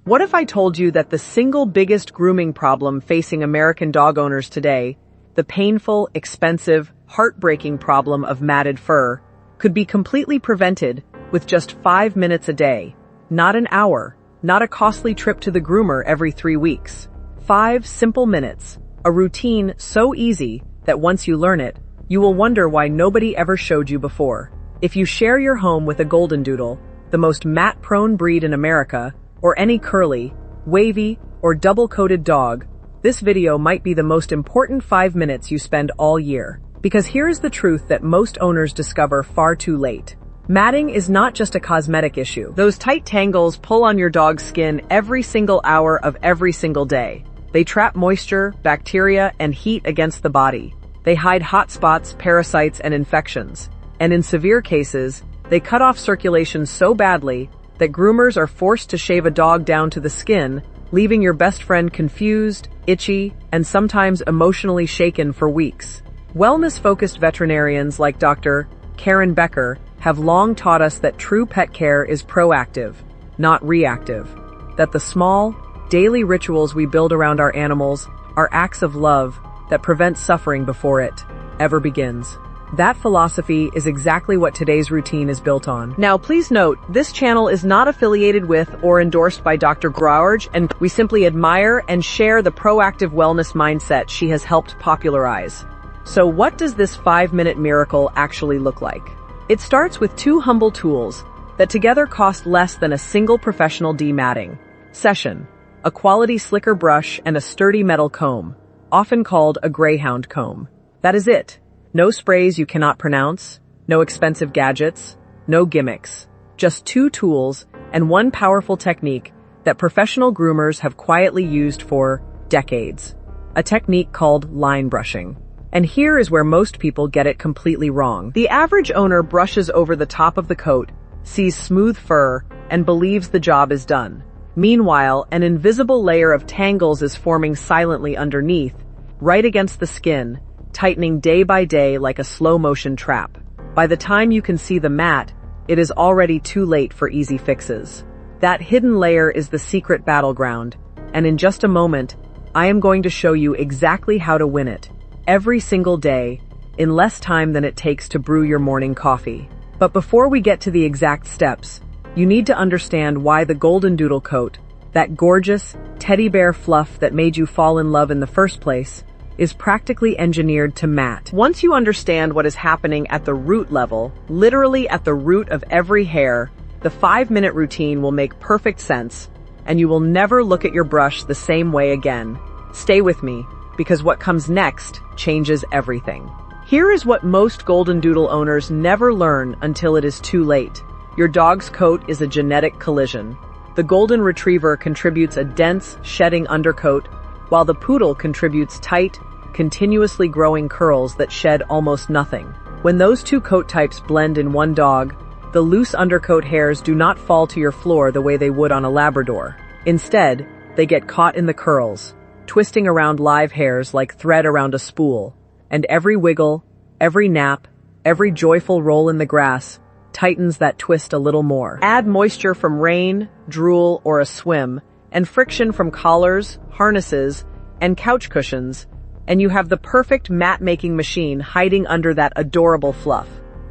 What if I told you that the single biggest grooming problem facing American dog owners today, the painful, expensive, heartbreaking problem of matted fur, could be completely prevented with just 5 minutes a day? Not an hour, not a costly trip to the groomer every 3 weeks. 5 simple minutes, a routine so easy that once you learn it, you will wonder why nobody ever showed you before. If you share your home with a Goldendoodle, the most mat-prone breed in America, or any curly, wavy, or double-coated dog, this video might be the most important 5 minutes you spend all year. Because here's the truth that most owners discover far too late. Matting is not just a cosmetic issue. Those tight tangles pull on your dog's skin every single hour of every single day. They trap moisture, bacteria, and heat against the body. They hide hot spots, parasites, and infections. And in severe cases, they cut off circulation so badly that groomers are forced to shave a dog down to the skin, leaving your best friend confused, itchy, and sometimes emotionally shaken for weeks. Wellness-focused veterinarians like Dr. Karen Becker have long taught us that true pet care is proactive, not reactive. That the small, daily rituals we build around our animals are acts of love that prevent suffering before it ever begins. That philosophy is exactly what today's routine is built on. Now, please note, this channel is not affiliated with or endorsed by Dr. Grourge, and we simply admire and share the proactive wellness mindset she has helped popularize. So what does this 5-minute miracle actually look like? It starts with 2 humble tools that together cost less than a single professional dematting session: a quality slicker brush and a sturdy metal comb, often called a greyhound comb. That is it. No sprays you cannot pronounce, no expensive gadgets, no gimmicks. Just 2 tools and 1 powerful technique that professional groomers have quietly used for decades. A technique called line brushing. And here is where most people get it completely wrong. The average owner brushes over the top of the coat, sees smooth fur, and believes the job is done. Meanwhile, an invisible layer of tangles is forming silently underneath, right against the skin, tightening day by day like a slow-motion trap. By the time you can see the mat, it is already too late for easy fixes. That hidden layer is the secret battleground, and in just a moment, I am going to show you exactly how to win it, every single day, in less time than it takes to brew your morning coffee. But before we get to the exact steps, you need to understand why the Goldendoodle coat, that gorgeous, teddy bear fluff that made you fall in love in the first place, is practically engineered to mat. Once you understand what is happening at the root level, literally at the root of every hair, the 5-minute routine will make perfect sense, and you will never look at your brush the same way again. Stay with me, because what comes next changes everything. Here is what most Goldendoodle owners never learn until it is too late. Your dog's coat is a genetic collision. The Golden Retriever contributes a dense, shedding undercoat, while the Poodle contributes tight, continuously growing curls that shed almost nothing. When those 2 coat types blend in one dog, the loose undercoat hairs do not fall to your floor the way they would on a Labrador. Instead, they get caught in the curls, twisting around live hairs like thread around a spool, and every wiggle, every nap, every joyful roll in the grass tightens that twist a little more. Add moisture from rain, drool, or a swim, and friction from collars, harnesses, and couch cushions, and you have the perfect mat-making machine hiding under that adorable fluff.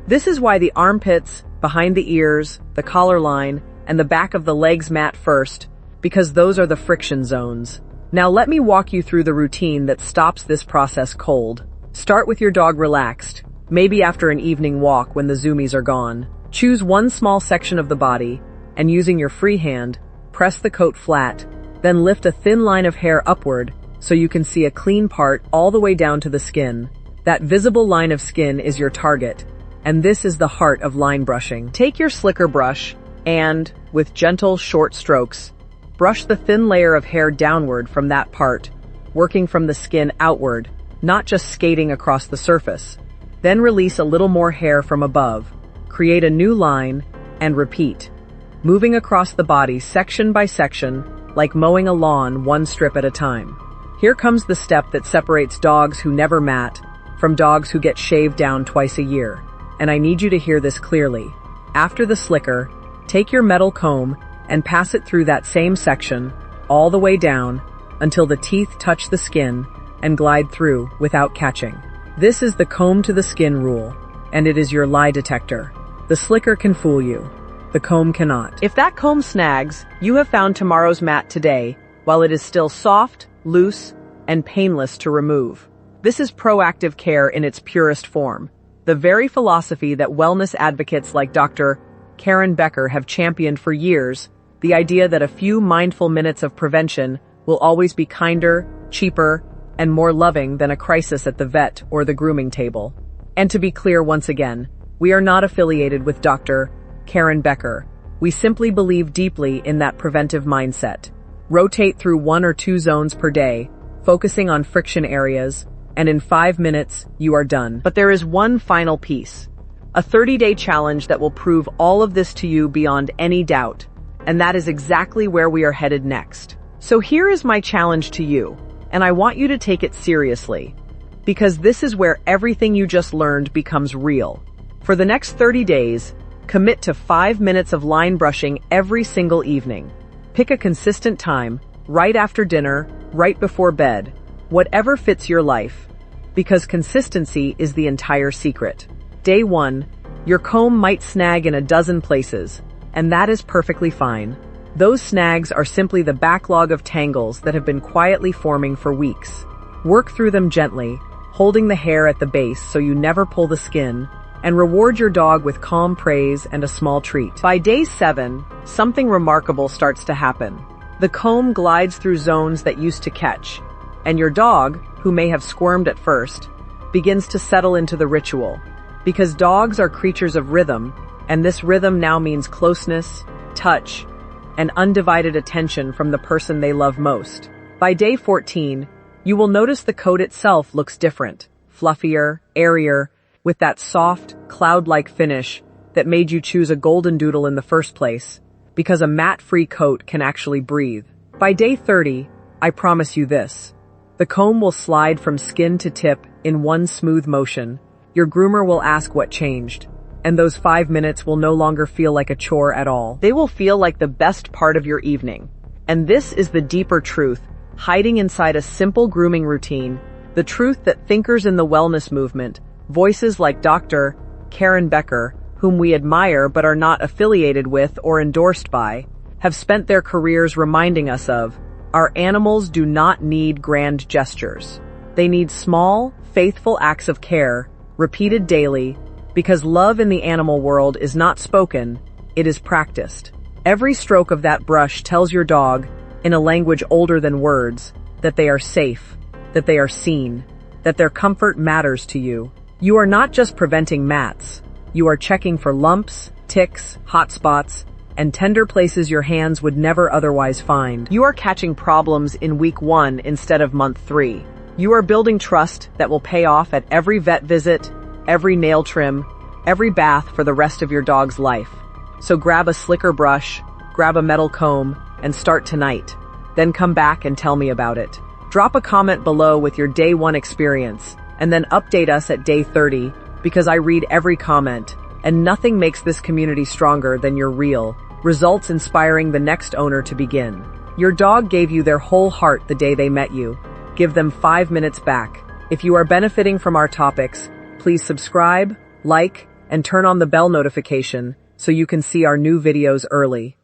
This is why the armpits, behind the ears, the collar line, and the back of the legs mat first, because those are the friction zones. Now let me walk you through the routine that stops this process cold. Start with your dog relaxed, maybe after an evening walk when the zoomies are gone. Choose 1 small section of the body, and using your free hand, press the coat flat, then lift a thin line of hair upward so you can see a clean part all the way down to the skin. That visible line of skin is your target, and this is the heart of line brushing. Take your slicker brush and, with gentle, short strokes, brush the thin layer of hair downward from that part, working from the skin outward, not just skating across the surface. Then release a little more hair from above, create a new line, and repeat, moving across the body section by section, like mowing a lawn 1 strip at a time. Here comes the step that separates dogs who never mat from dogs who get shaved down twice a year. And I need you to hear this clearly. After the slicker, take your metal comb and pass it through that same section, all the way down, until the teeth touch the skin and glide through without catching. This is the comb to the skin rule, and it is your lie detector. The slicker can fool you. The comb cannot. If that comb snags, you have found tomorrow's mat today, while it is still soft, loose, and painless to remove. This is proactive care in its purest form. The very philosophy that wellness advocates like Dr. Becker have championed for years, the idea that a few mindful minutes of prevention will always be kinder, cheaper, and more loving than a crisis at the vet or the grooming table. And to be clear once again, we are not affiliated with Dr. Becker. We simply believe deeply in that preventive mindset. Rotate through 1 or 2 zones per day, focusing on friction areas, and in 5 minutes, you are done. But there is one final piece. A 30-day challenge that will prove all of this to you beyond any doubt. And that is exactly where we are headed next. So here is my challenge to you, and I want you to take it seriously, because this is where everything you just learned becomes real. For the next 30 days, commit to 5 minutes of line brushing every single evening. Pick a consistent time, right after dinner, right before bed, whatever fits your life, because consistency is the entire secret. Day 1, your comb might snag in a dozen places, and that is perfectly fine. Those snags are simply the backlog of tangles that have been quietly forming for weeks. Work through them gently, holding the hair at the base so you never pull the skin, and reward your dog with calm praise and a small treat. By day 7, something remarkable starts to happen. The comb glides through zones that used to catch, and your dog, who may have squirmed at first, begins to settle into the ritual. Because dogs are creatures of rhythm, and this rhythm now means closeness, touch, and undivided attention from the person they love most. By day 14, you will notice the coat itself looks different, fluffier, airier, with that soft, cloud-like finish that made you choose a Goldendoodle in the first place, because a matte-free coat can actually breathe. By day 30, I promise you this. The comb will slide from skin to tip in one smooth motion. Your groomer will ask what changed, and those 5 minutes will no longer feel like a chore at all. They will feel like the best part of your evening. And this is the deeper truth, hiding inside a simple grooming routine, the truth that thinkers in the wellness movement, voices like Dr. Becker, whom we admire but are not affiliated with or endorsed by, have spent their careers reminding us of. Our animals do not need grand gestures. They need small, faithful acts of care, repeated daily, because love in the animal world is not spoken, it is practiced. Every stroke of that brush tells your dog, in a language older than words, that they are safe, that they are seen, that their comfort matters to you. You are not just preventing mats. You are checking for lumps, ticks, hot spots, and tender places your hands would never otherwise find. You are catching problems in week 1 instead of month 3. You are building trust that will pay off at every vet visit, every nail trim, every bath for the rest of your dog's life. So grab a slicker brush, grab a metal comb, and start tonight. Then come back and tell me about it. Drop a comment below with your day 1 experience, and then update us at day 30, because I read every comment, and nothing makes this community stronger than your real results inspiring the next owner to begin. Your dog gave you their whole heart the day they met you. Give them 5 minutes back. If you are benefiting from our topics, please subscribe, like, and turn on the bell notification so you can see our new videos early.